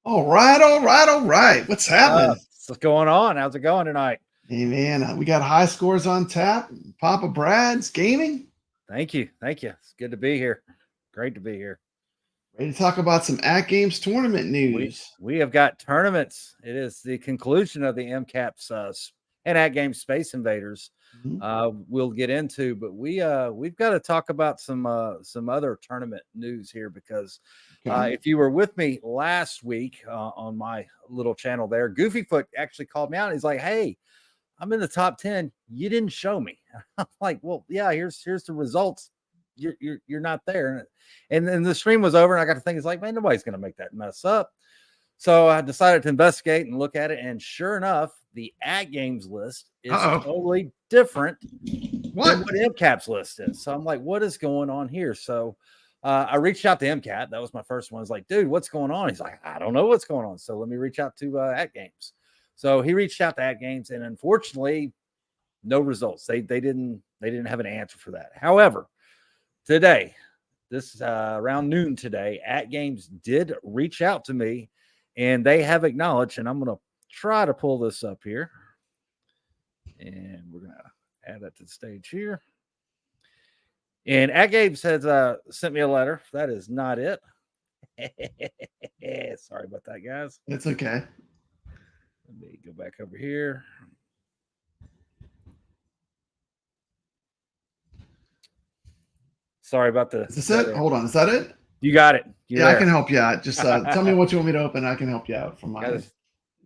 All right, all right, all right. What's happening? What's going on? How's it going tonight? Hey, man, we got high scores on tap. Papa Brad's gaming. Thank you. Thank you. It's good to be here. Great to be here. Ready to talk about some AtGames tournament news. We have got tournaments. It is the conclusion of the MCAPs and AtGames Space Invaders. We'll get into, but we've got to talk about some other tournament news here because if you were with me last week on my little channel there, Goofyfoot actually called me out. He's like, "Hey, I'm in the top 10. You didn't show me." I'm like, "Well, yeah, here's the results. You're not there." And then the stream was over, and I got to think, it's like, man, nobody's gonna make that mess up. So I decided to investigate and look at it, and sure enough, the AtGames list is totally different than what MCAP's list is. So I'm like, what is going on here? So I reached out to MCAP. That was my first one. I was like, dude, what's going on? He's like, I don't know what's going on. So let me reach out to AtGames. So he reached out to AtGames, and unfortunately, no results. They didn't have an answer for that. However, today, this around noon today, AtGames did reach out to me, and they have acknowledged, and I'm going to try to pull this up here, and we're going to add that to the stage here. And AtGames has sent me a letter. That is not it. Sorry about that, guys. It's okay. Let me go back over here. Sorry about the. Is this it? Hold on. Is that it? You got it. I can help you out. Just tell me what you want me to open. I can help you out from my.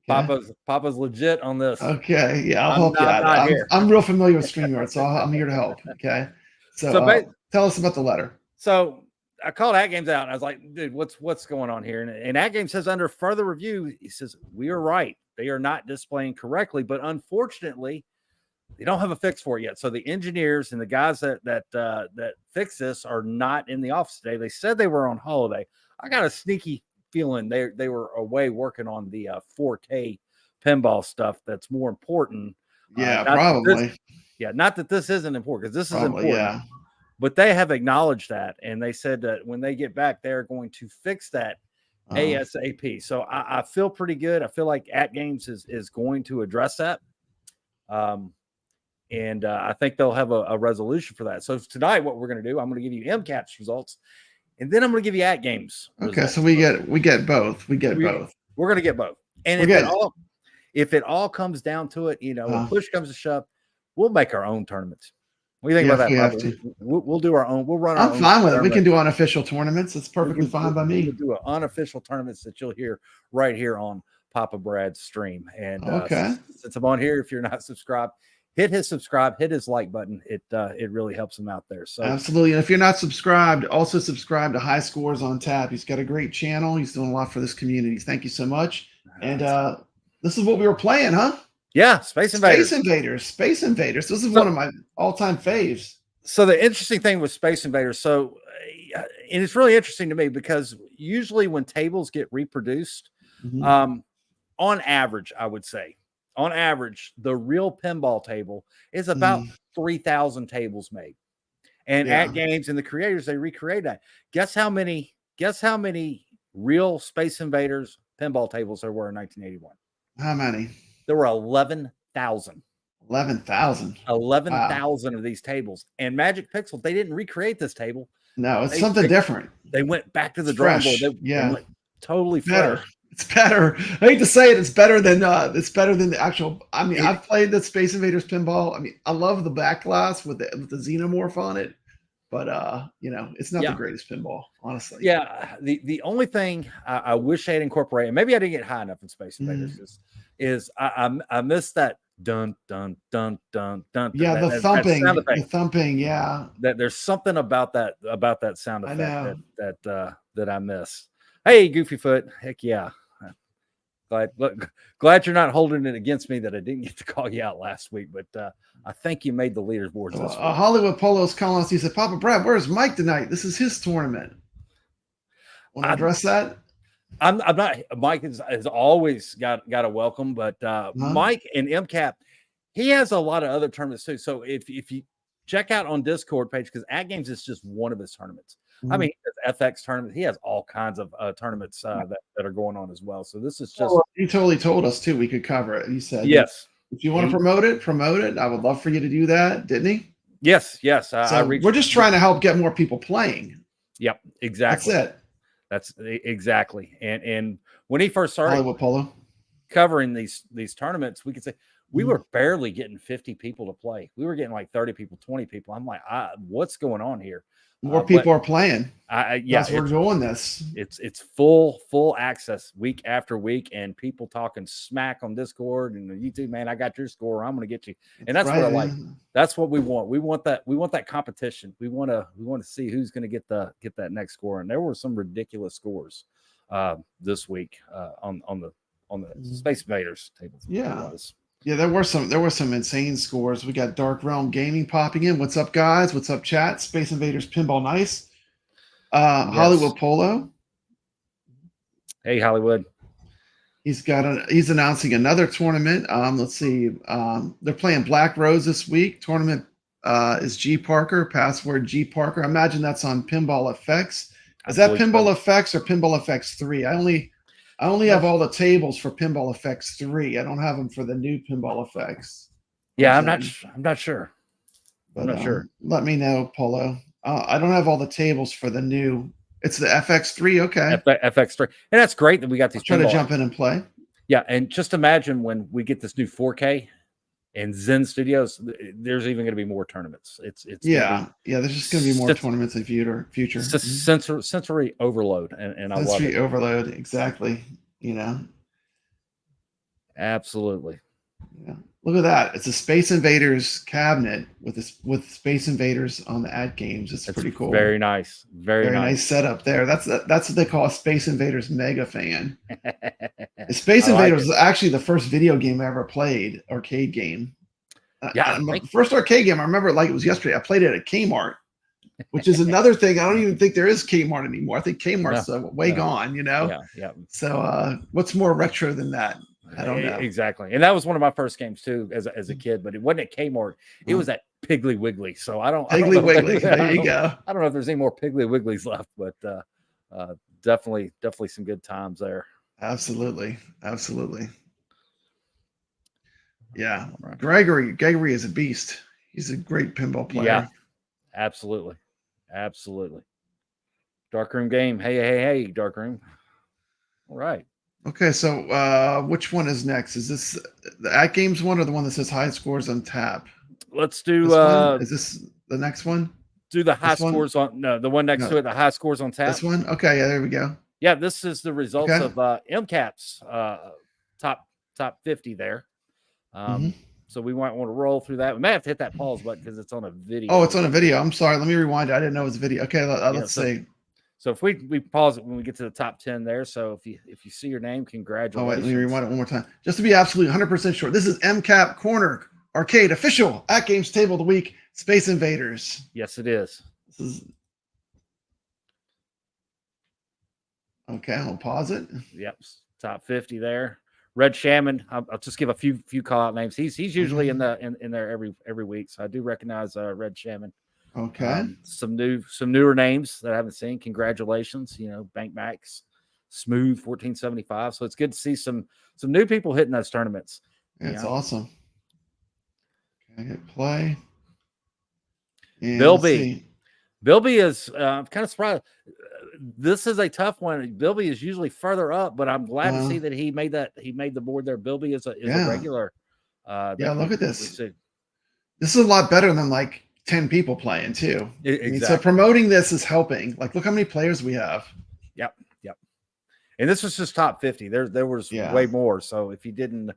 Papa's legit on this. Okay. Yeah, I'll help you out. I'm real familiar with StreamYard, so I'm here to help. Okay. So tell us about the letter. So I called AtGames out, and I was like, dude, what's going on here? And AtGames says, under further review, he says, we are right. They are not displaying correctly, but unfortunately, they don't have a fix for it yet. So the engineers and the guys that fix this are not in the office today. They said they were on holiday. I got a sneaky feeling they were away working on the 4K pinball stuff that's more important. Yeah, probably. Not that this isn't important, because this is important. Yeah. But they have acknowledged that, and they said that when they get back, they're going to fix that ASAP. So I feel pretty good. I feel like AtGames is going to address that. And I think they'll have a resolution for that. So tonight, what we're going to do, I'm going to give you MCAP's results, and then I'm going to give you AtGames. Okay, so we get both. We get both. We're going to get both. And if it all comes down to it, when push comes to shove, we'll make our own tournaments. What do you think about that? We'll do our own. We'll run our own. I'm fine with it. We can do unofficial tournaments. It's perfectly fine by me. We'll do unofficial tournaments that you'll hear right here on Papa Brad's stream. And since I'm on here, if you're not subscribed, hit his subscribe, hit his like button. It really helps him out there. So absolutely. And if you're not subscribed, also subscribe to High Scores on Tap. He's got a great channel. He's doing a lot for this community. Thank you so much. And this is what we were playing, huh? Yeah, Space Invaders. Space Invaders. This is one of my all-time faves. So the interesting thing with Space Invaders, and it's really interesting to me because usually when tables get reproduced, on average, I would say, the real pinball table is about 3,000 tables made. And AtGames and the creators, they recreate that. Guess how many real Space Invaders pinball tables there were in 1981? How many? There were 11,000. 11,000. 11,000 of these tables. And Magic Pixel, they didn't recreate this table. No, it's something different. They went back to the drawing board. They went totally better. Fresh. It's better. I hate to say it. It's better than the actual. I mean, I've played the Space Invaders pinball. I mean, I love the back glass with the xenomorph on it, but it's not the greatest pinball, honestly. Yeah. The only thing I wish I had incorporated, maybe I didn't get high enough in Space Invaders, is I missed that dun dun dun dun dun. Yeah, the thumping. The thumping. Yeah. That there's something about that sound effect that I miss. Hey, Goofyfoot. Heck yeah. Glad you're not holding it against me that I didn't get to call you out last week, but I think you made the leaderboards this week. Hollywood Polo's calling us. He said, Papa Brad, where's Mike tonight? This is his tournament. Want to address that? I'm not. Mike has always got a welcome, but Mike and MCAP, he has a lot of other tournaments too. So if you check out on Discord page, because AtGames is just one of his tournaments. I mean, FX tournament. He has all kinds of tournaments that are going on as well. So this is just. Well, he totally told us too we could cover it. He said, yes, if you want to promote it. I would love for you to do that, didn't he? Yes. So we're just trying to help get more people playing. Yep, exactly. That's it. That's exactly. And when he first started Hollywood Polo covering these tournaments, we could say we were barely getting 50 people to play. We were getting like 30 people, 20 people. I'm like, what's going on here? More people are playing. Yes, we're doing this. It's full access week after week, and people talking smack on Discord and YouTube. Man, I got your score. I'm going to get you, and that's what I like. That's what we want. We want that competition. We want to see who's going to get that next score. And there were some ridiculous scores this week on the Space Invaders table. Yeah, there were some insane scores. We got Dark Realm Gaming popping in. What's up, guys? What's up, chat? Space Invaders Pinball, nice. Yes. Hollywood Polo. Hey, Hollywood. He's announcing another tournament. Let's see. They're playing Black Rose this week. Tournament is G Parker. Password G Parker. I imagine that's on Pinball FX. Is that Pinball FX or Pinball FX 3? I only have all the tables for Pinball FX 3. I don't have them for the new Pinball FX. Yeah, I'm not sure. But, I'm not sure. Let me know, Polo. I don't have all the tables for the new. It's the FX3. Okay. FX3. And that's great that we got these. Try to jump in and play. Yeah. And just imagine when we get this new 4K and Zen Studios, there's even going to be more tournaments. It's there's just going to be more tournaments in future. It's just sensory overload, and I love it. Sensory overload, exactly. Absolutely. Yeah, look at that! It's a Space Invaders cabinet with Space Invaders on the AtGames. It's pretty cool. Very nice. Very nice setup there. That's what they call a Space Invaders mega fan. Space Invaders was actually the first video game I ever played, arcade game. First arcade game I remember like it was yesterday. I played it at Kmart, which is another thing. I don't even think there is Kmart anymore. I think Kmart's way gone. Yeah. So what's more retro than that? I don't know. Exactly. And that was one of my first games too as a kid, but it wasn't at Kmart. It was at Piggly Wiggly. So I don't Wiggly. There you go. I don't know if there's any more Piggly Wigglies left, but definitely some good times there. Absolutely. Yeah. Right. Gregory is a beast. He's a great pinball player. Yeah. Absolutely. Darkroom game. Hey, Darkroom. All right. Okay, so which one is next? Is this the AtGames one or the one that says high scores on tap? Let's do is this the next one? Do the high scores on the one next to it, the high scores on tap. This one? Okay, yeah, there we go. Yeah, this is the results of MCAP's top 50 there. So we might want to roll through that. We may have to hit that pause button because it's on a video. Oh, it's on a video. I'm sorry. Let me rewind it. I didn't know it was a video. Okay, let's see. So if we pause it when we get to the top 10 there. So if you see your name, congratulations. Oh, wait, let me rewind it one more time. Just to be absolutely 100% sure. This is MCAP Corner Arcade official AtGames Table of the Week, Space Invaders. Yes, it is. This is okay. I'll pause it. Yep, top 50 there. Red Shaman. I'll just give a few call out names. He's usually in there every week, so I do recognize Red Shaman. Okay. Some newer names that I haven't seen. Congratulations. Bank Max, Smooth 1475. So it's good to see some new people hitting those tournaments. It's awesome. Okay, hit play. And Bilby is I'm kind of surprised. This is a tough one. Bilby is usually further up, but I'm glad to see that he made the board there. Bilby is a regular. Look at this. This is a lot better than like 10 people playing too. Exactly. So promoting this is helping. Like, look how many players we have. Yep. And this was just top 50. There was way more. So if you didn't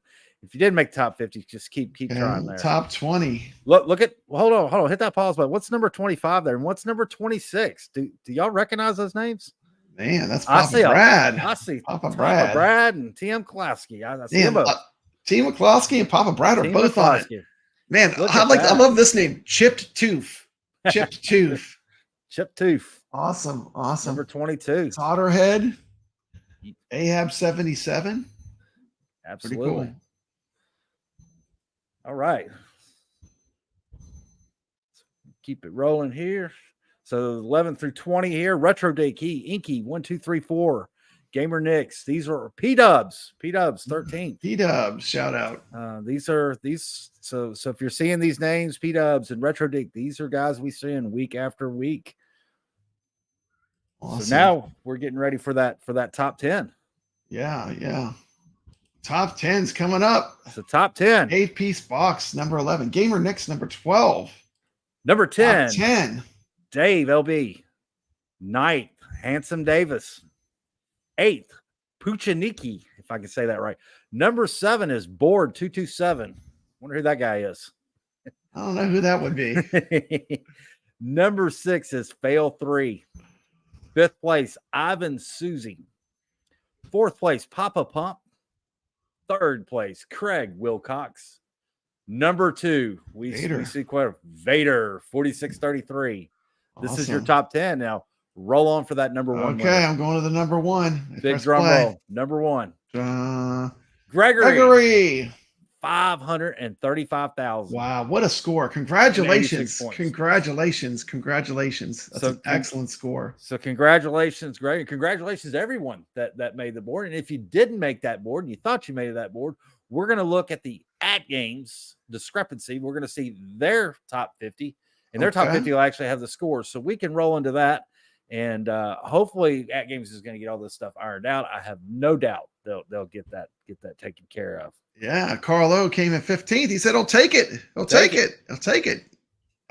make top 50, just keep trying there. Top 20. Look at hold on. Hit that pause button. What's number 25 there? And what's number 26? Do y'all recognize those names? Man, that's Papa Brad. I see Papa Brad and T.M. Klasky. I see them both. T.M. McCloskey and Papa Brad are both on it. Man, I love this name. Chipped Tooth. Chipped Tooth. Chipped Tooth. Awesome. Number 22. Solderhead. Ahab 77. Absolutely. Pretty cool. All right. Keep it rolling here. So 11 through 20 here. Retro Day Key, Inky, 1, 2, 3, 4. Gamer Nicks. These are P-Dubs. P-Dubs, 13th. P-Dubs, shout out. So if you're seeing these names, P-Dubs and Retro Dig, these are guys we see in week after week. Awesome. So now we're getting ready for that top 10. Yeah. Top 10's coming up. It's the top 10. 8-piece box, number 11. Gamer Nicks, number 12. Number 10. Top 10. Dave, LB. 9th, Handsome Davis. 8th, Puchaniki, if I can say that right. Number 7 is Board 227. Wonder who that guy is. I don't know who that would be. Number 6 is Fail 3. 5th place, Ivan Susie. 4th place, Papa Pump. 3rd place, Craig Wilcox. Number 2, we see quite a Vader 4633. This is your top 10 now. Roll on for that number 1. Okay, winner. I'm going to the number 1. Big drum roll. Number 1. Gregory. 535,000. Wow, what a score. Congratulations. Congratulations. That's an excellent score. So congratulations, Greg. Congratulations to everyone that made the board. And if you didn't make that board and you thought you made that board, we're going to look at the AtGames discrepancy. We're going to see their top 50. And their top 50 will actually have the scores. So we can roll into that. And hopefully AtGames is going to get all this stuff ironed out. I have no doubt they'll get that taken care of. Yeah, Carlo came in 15th. He said, "I'll take it. I'll take it."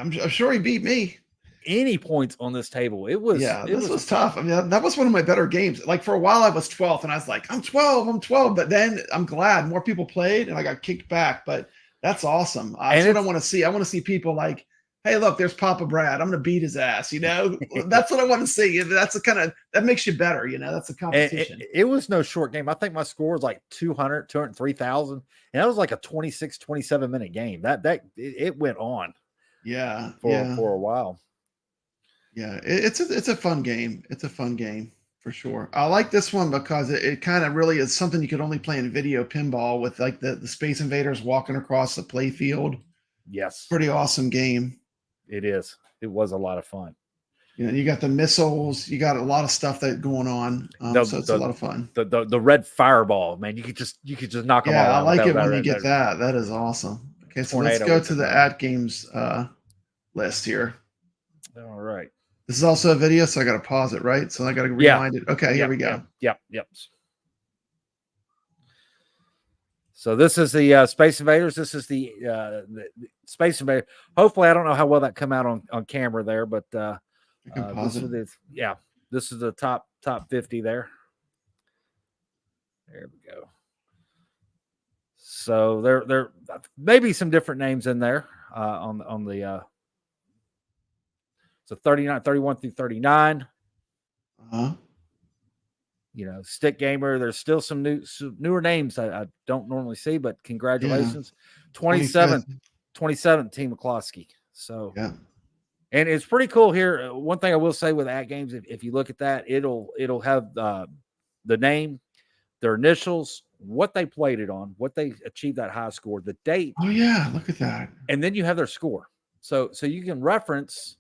I'm sure he beat me. Any points on this table? It was this was tough. I mean, that was one of my better games. Like for a while, I was 12th, and I was like, "I'm 12." But then I'm glad more people played, and I got kicked back. But that's awesome. That's what I want to see. I want to see people like, hey, look, there's Papa Brad. I'm going to beat his ass. You know, that's what I want to see. That's the kind of, that makes you better. You know, that's a competition. It was no short game. I think my score was like 203,000. And that was like a 26, 27 minute game. It went on. Yeah. For a while. Yeah. It's a fun game. It's a fun game for sure. I like this one because it kind of really is something you could only play in video pinball with like the Space Invaders walking across the play field. Yes. Pretty awesome game. It is. It was a lot of fun. You know, you got the missiles, you got a lot of stuff that going on. So it's a lot of fun. The red fireball, man. You could just knock them all out. Yeah, I like it when you get that. That is awesome. Okay, so let's go to the AtGames list here. All right. This is also a video, so I got to pause it, right? So I got to rewind it. Okay, here we go. Yep. So this is the Space Invaders. This is the Space Invader. Hopefully, I don't know how well that come out on camera there, but this is the top 50 there. There we go. So there may be some different names in there on the so 31 through 39. You know, Stick Gamer. There's still some newer names I don't normally see, but congratulations. 27th Team McCloskey. So yeah. And it's pretty cool here. One thing I will say with AtGames, if you look at that, it'll have the name, their initials, what they played it on, what they achieved that high score, the date. Oh yeah, look at that. And then you have their score. So you can reference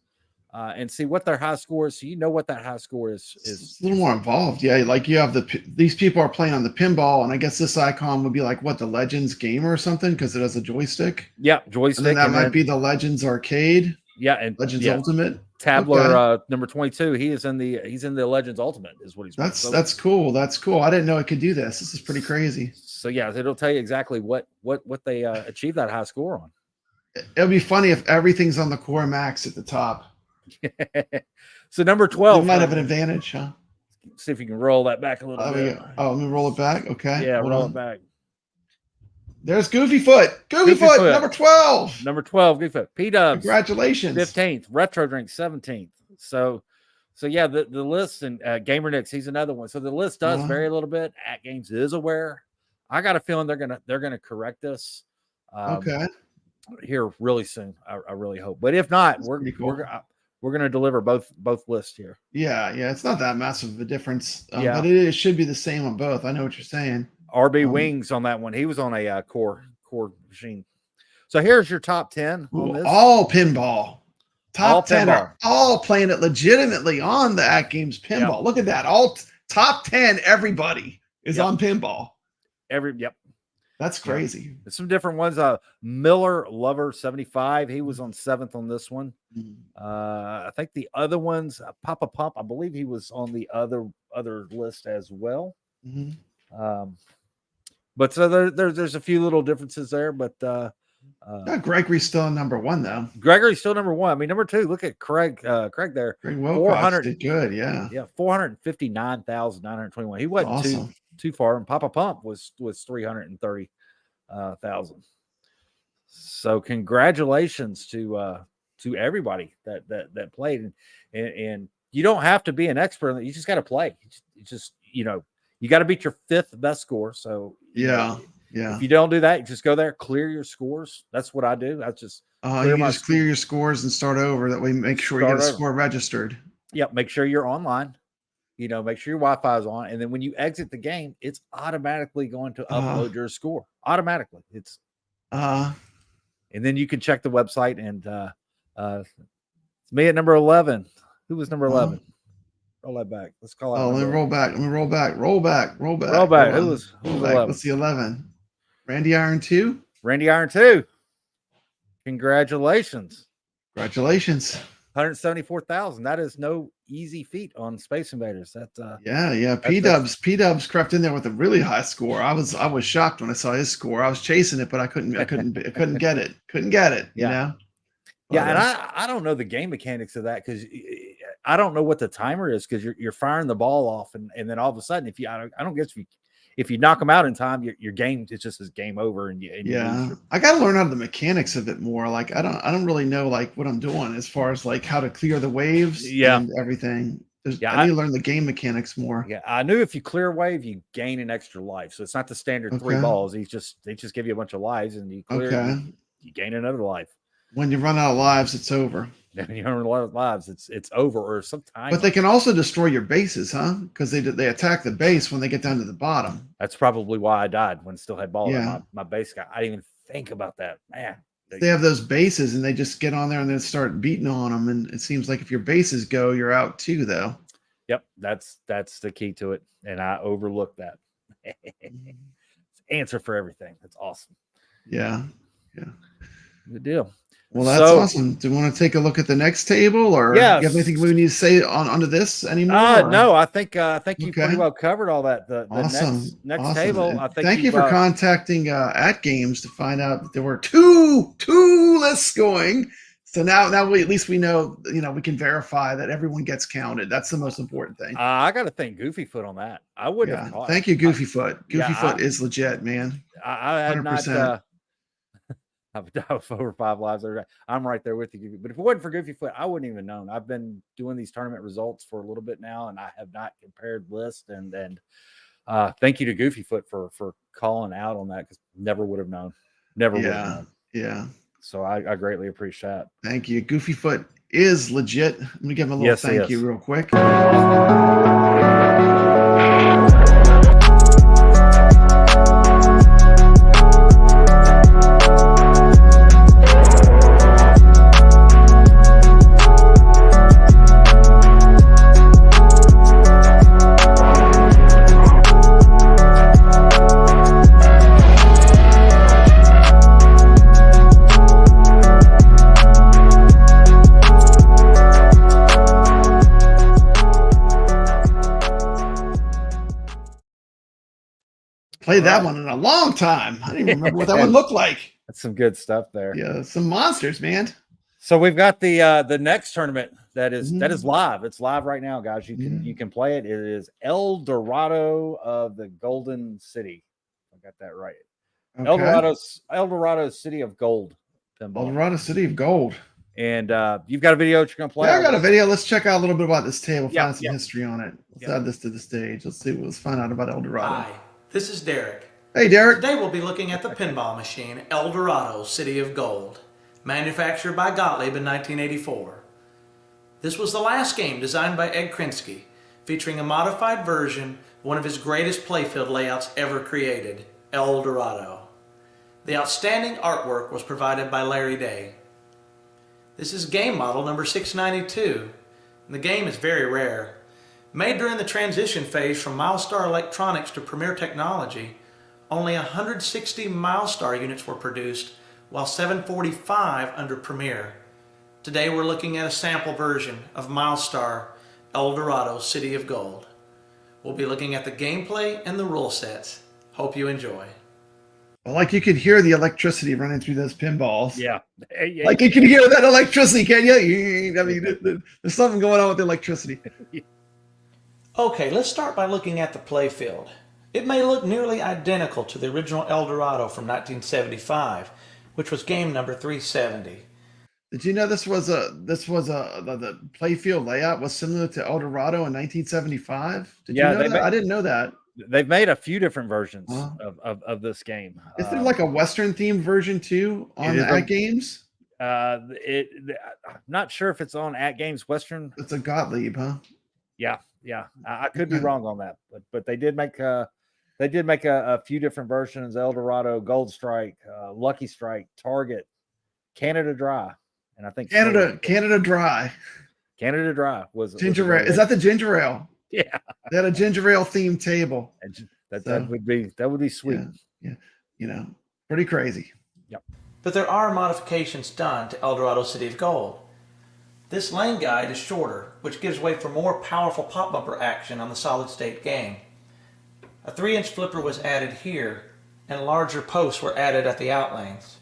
and see what their high score is, so you know what that high score is. It's a little more involved. Yeah, like you have these people are playing on the pinball, and I guess this icon would be like what, the Legends Gamer or something, because it has a joystick. Yeah, joystick. And then that might be the Legends Arcade. Yeah, and Legends Ultimate. Tabler number 22. He's in the Legends Ultimate is what he's. That's cool. That's cool. I didn't know it could do this. This is pretty crazy. So yeah, it'll tell you exactly what they achieved that high score on. It'll be funny if everything's on the Core Max at the top. So number 12 might have an advantage, huh? See if you can roll that back a little bit. Oh, let me roll it back. Okay. Yeah, roll it back. There's Goofy Foot. Goofy Foot, number 12. Number 12, Goofy Foot. P-Dubs. Congratulations. 15th. Retro Drink, 17th. So yeah, the list, and Gamer Nicks, he's another one. So the list does vary a little bit. AtGames is aware. I got a feeling they're gonna correct this. Okay. Here really soon. I really hope. But if not, we're gonna deliver both lists here. Yeah. It's not that massive of a difference. But it should be the same on both. I know what you're saying. RB Wings on that one. He was on a core machine. So here's your top 10 on this. All pinball. Top 10 are all playing it legitimately on the AtGames Pinball. Yep. Look at that. All top 10, everybody is on Pinball. That's crazy. Yep. Some different ones. Miller Lover 75. He was on 7th on this one. I think the other ones, Papa Pump, I believe he was on the other list as well. But so there's a few little differences there, but Gregory's still number 1 though. Gregory's still number 1. I mean, number 2, look at Craig there. Craig Wilcox did good, yeah. 459,921. He wasn't awesome. too far, and Papa Pump was 330,000. So congratulations to everybody that played, and you don't have to be an expert. You just got to play. You just you got to beat your 5th best score. So yeah. If you don't do that, you just go there, clear your scores. That's what I do. I just clear your scores and start over. That way, make sure you get a score registered. Yep. Make sure you're online. Make sure your Wi-Fi is on, and then when you exit the game, it's automatically going to upload your score automatically. It's and then you can check the website. And it's me at number 11. Who was number 11? Roll that back. Let's call out. Let me roll back. Roll back. Who was 11? Let's see, 11. Randy Iron 2. Randy Iron 2. Congratulations. 174,000. That is no easy feat on Space Invaders. P-Dubs crept in there with a really high score. I was shocked when I saw his score. I was chasing it, but I couldn't get it. Yeah. And I don't know the game mechanics of that, because I don't know what the timer is, because you're firing the ball off, and then all of a sudden, I don't guess if you knock them out in time, your game is just game over. And I got to learn out of the mechanics of it more. Like I don't really know like what I'm doing as far as like how to clear the waves and everything. I need to learn the game mechanics more. Yeah, I knew if you clear a wave, you gain an extra life. So it's not the standard 3 balls. They just give you a bunch of lives, and you clear you gain another life. When you run out of lives, it's over. When you run out of lives, it's over, or sometimes. But they can also destroy your bases, huh? Because they attack the base when they get down to the bottom. That's probably why I died when still had ball. My base guy. I didn't even think about that, man. They have those bases, and they just get on there and then start beating on them. And it seems like if your bases go, you're out too, though. Yep, that's the key to it, and I overlooked that. Answer for everything. That's awesome. Yeah. Good deal. Well, that's awesome. Do you want to take a look at the next table, or do you have anything we need to say onto this anymore? No, I think you pretty well covered all that. The next table. I think. Thank you for contacting AtGames to find out that there were two lists going. So now at least we know, we can verify that everyone gets counted. That's the most important thing. I got to thank Goofyfoot on that. I wouldn't have caught. Thank you, Goofyfoot. Goofyfoot is legit, man. I had 100%. Not. I've died with over 5 lives. I'm right there with you. But if it wasn't for Goofyfoot, I wouldn't even known. I've been doing these tournament results for a little bit now, and I have not compared lists. And thank you to Goofyfoot for calling out on that, because never would have known. Never would have known. Yeah. So I greatly appreciate that. Thank you. Goofyfoot is legit. Let me give him a little thank you real quick. Played that one in a long time. I didn't even remember what that one looked like. That's some good stuff there. Yeah, some monsters, man. So we've got the next tournament that is live. It's live right now, guys. You can play it. It is El Dorado of the Golden City. I got that right. Okay. El Dorado City of Gold pinball. El Dorado City of Gold. And you've got a video that you're gonna play. Yeah, I got a video. Let's check out a little bit about this table. Find some history on it. Let's add this to the stage. Let's find out about El Dorado. Hi. This is Derek. Hey, Derek. Today we'll be looking at the pinball machine El Dorado City of Gold, manufactured by Gottlieb in 1984. This was the last game designed by Ed Krinsky, featuring a modified version of one of his greatest playfield layouts ever created, El Dorado. The outstanding artwork was provided by Larry Day. This is game model number 692. And the game is very rare. Made during the transition phase from Milestar Electronics to Premier Technology, only 160 Milestar units were produced, while 745 under Premier. Today we're looking at a sample version of Milestar El Dorado City of Gold. We'll be looking at the gameplay and the rule sets. Hope you enjoy. Well, like you could hear the electricity running through those pinballs. Yeah. Like you can hear that electricity, can you? I mean, there's something going on with the electricity. Okay, let's start by looking at the playfield. It may look nearly identical to the original El Dorado from 1975, which was game number 370. Did you know the playfield layout was similar to El Dorado in 1975? Did you know that? I didn't know that. They've made a few different versions of this game. Is there like a Western themed version too on the AtGames? I'm not sure if it's on AtGames Western. It's a Gottlieb, huh? Yeah. I could be wrong on that, but they did make a few different versions: El Dorado, Gold Strike, Lucky Strike, Target, Canada Dry, and I think Canada Dry. Canada Dry was ginger ale. Is that the ginger ale? Yeah, they had a ginger ale themed table. That would be sweet. Yeah, pretty crazy. Yep. But there are modifications done to El Dorado City of Gold. This lane guide is shorter, which gives way for more powerful pop bumper action on the solid state game. A 3-inch flipper was added here, and larger posts were added at the outlanes.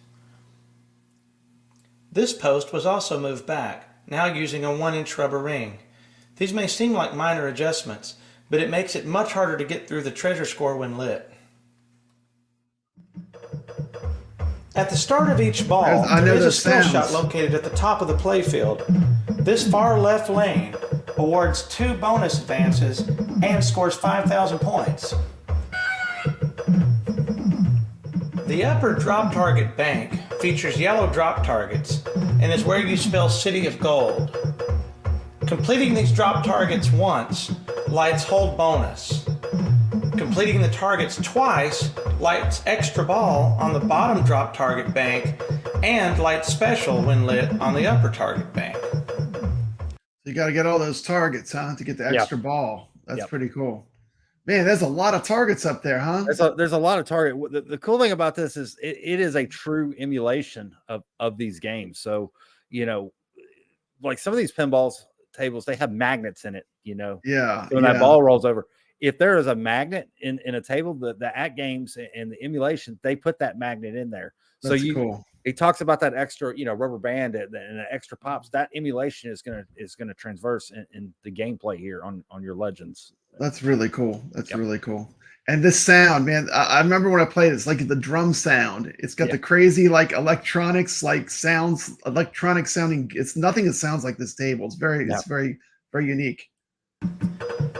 This post was also moved back, now using a 1-inch rubber ring. These may seem like minor adjustments, but it makes it much harder to get through the treasure score when lit. At the start of each ball, there is a skill shot located at the top of the playfield. This far left lane awards 2 bonus advances and scores 5,000 points. The upper drop target bank features yellow drop targets and is where you spell City of Gold. Completing these drop targets once lights hold bonus. Completing the targets twice lights extra ball on the bottom drop target bank and lights special when lit on the upper target bank. You got to get all those targets, huh, to get the extra ball. That's pretty cool. Man, there's a lot of targets up there, huh? There's a lot of target. The cool thing about this is it is a true emulation of these games. So, like some of these pinballs tables, they have magnets in it, Yeah. So when that ball rolls over, if there is a magnet in a table, the AtGames and the emulation, they put that magnet in there. That's cool. It talks about that extra, rubber band and the extra pops. That emulation is gonna transverse in the gameplay here on your Legends. That's really cool. That's really cool. And this sound, man, I remember when I played it, it's like the drum sound. It's got the crazy like electronics, like sounds, electronic sounding. It's nothing that sounds like this table. It's very, very unique.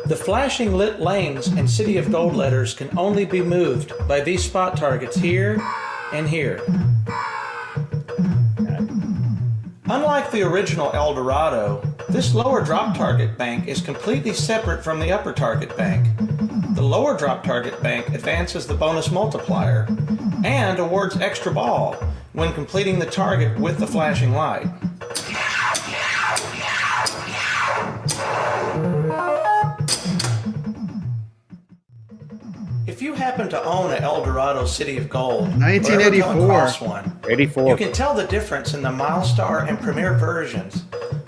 The flashing lit lanes and City of Gold letters can only be moved by these spot targets here and here. Unlike the original El Dorado, this lower drop target bank is completely separate from the upper target bank. The lower drop target bank advances the bonus multiplier and awards extra ball when completing the target with the flashing light. If you happen to own an El Dorado City of Gold, 1984, you can tell the difference in the Milestar and Premier versions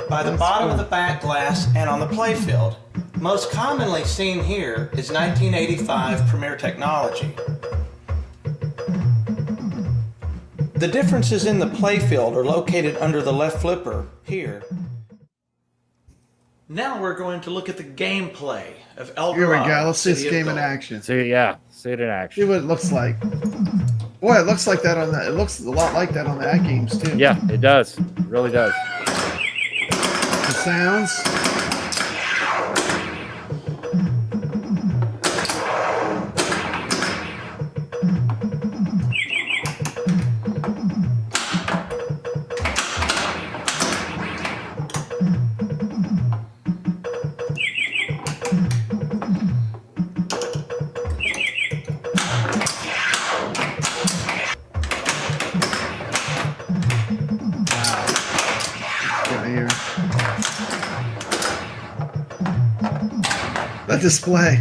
by the bottom of the back glass and on the playfield. Most commonly seen here is 1985 Premier technology. The differences in the playfield are located under the left flipper here. Now we're going to look at the gameplay of El Dorado. Here we go. Let's see this game in action. See it in action. See what it looks like. Boy, it looks like that on the. It looks a lot like that on the AtGames too. Yeah, it does. It really does. The sounds. That display.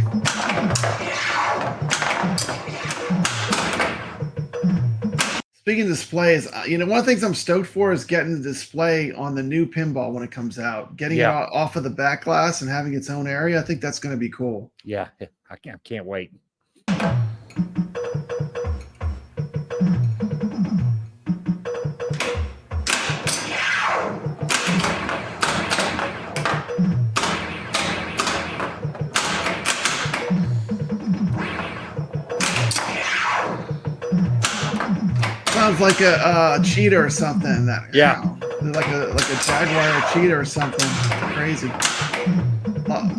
Speaking of displays, one of the things I'm stoked for is getting the display on the new pinball when it comes out. Getting it off of the back glass and having its own area. I think that's going to be cool. Yeah, I can't wait. Sounds like a cheetah or something. Like a jaguar cheetah or something. Crazy.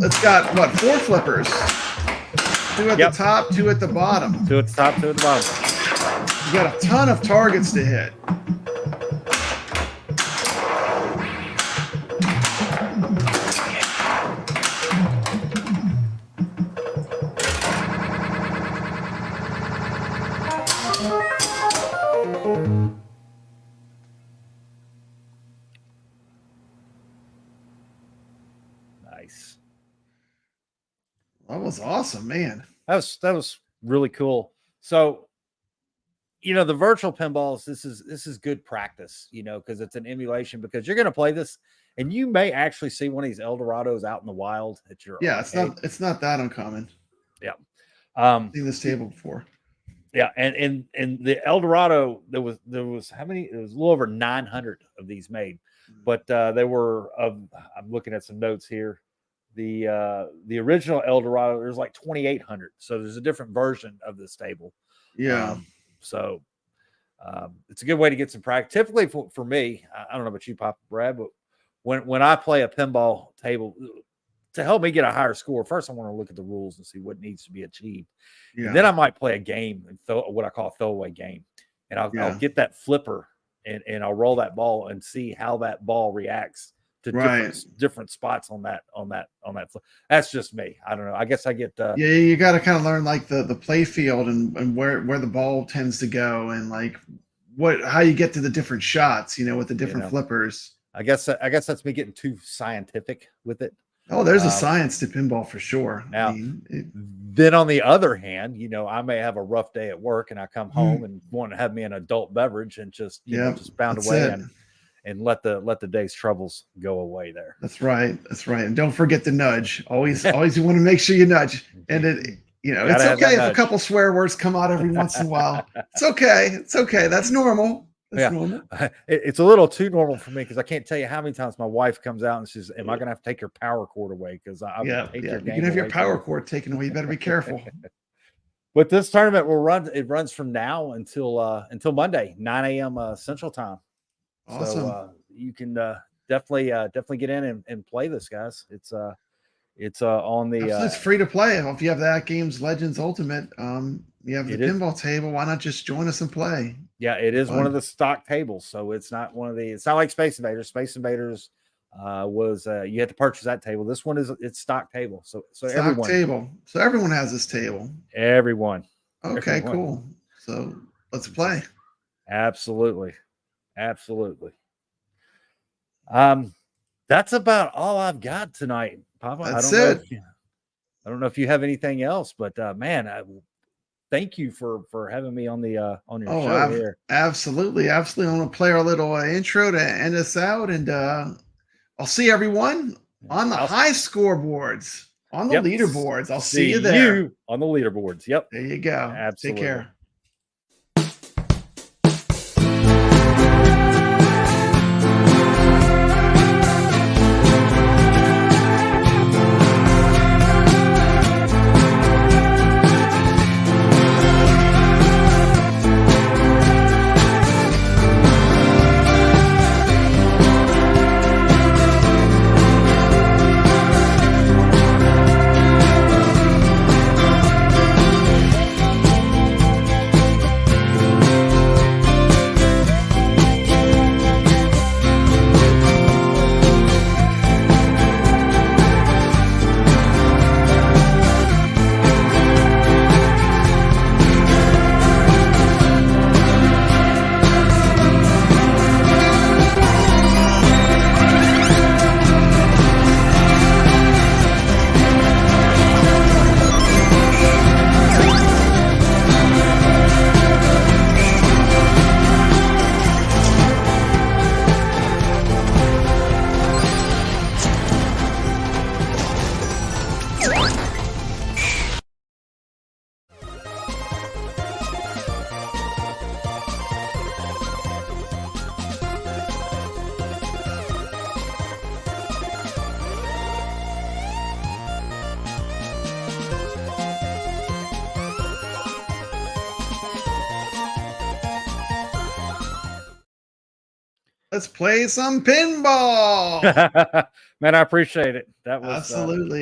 It's got what, 4 flippers? 2 at the top, 2 at the bottom. 2 at the top, 2 at the bottom. You got a ton of targets to hit. Nice. That was awesome, man. That was really cool. So, the virtual pinballs, this is good practice, because it's an emulation, because you're going to play this and you may actually see one of these Eldorados out in the wild at your arcade. It's not that uncommon. Yeah. Seen this table before. Yeah, and the Eldorado, there was how many? It was a little over 900 of these made, but they were I'm looking at some notes here. The original Eldorado, there's like 2,800, so there's a different version of this table. Yeah. So it's a good way to get some practice. Typically for me, I don't know about you, Papa Brad, but when I play a pinball table, to help me get a higher score, first I want to look at the rules and see what needs to be achieved. Yeah. And then I might play a game, and what I call a throwaway game. And I'll get that flipper and I'll roll that ball and see how that ball reacts to different spots on that flip. That's just me. I don't know. I guess I get you got to kind of learn like the play field and where the ball tends to go, and like how you get to the different shots, with the different flippers. I guess that's me getting too scientific with it. Oh, there's a science to pinball for sure. Now, then on the other hand, I may have a rough day at work and I come home and want to have me an adult beverage and just just pound away and let the day's troubles go away there. That's right. And don't forget to nudge. Always you want to make sure you nudge. And it's okay if a couple swear words come out every once in a while. It's okay. That's normal. Normal. It's a little too normal for me, because I can't tell you how many times my wife comes out and says, "Am I going to have to take your power cord away?" Because you can have your power cord taken away. You better be careful. But this tournament runs from now until Monday, 9 a.m. Central Time. Awesome. So you can definitely get in and play this, guys. It's on the. It's free to play. If you have the AtGames Legends Ultimate, you have the pinball table. Why not just join us and play? Yeah, it is one of the stock tables, so it's not it's not like Space Invaders. Space Invaders was you had to purchase that table. This one it's stock table. So stock table. So everyone has this table. Everyone. Okay, cool. So let's play. Absolutely. That's about all I've got tonight, Papa. That's it. I don't know if you have anything else, but man, thank you for having me on your show here. Absolutely. I'm going to play our little intro to end us out, and I'll see everyone on the high scoreboards, on the leaderboards. I'll see you there. On the leaderboards. Yep. There you go. Absolutely. Take care. Let's play some pinball. Man, I appreciate it. That was Absolutely.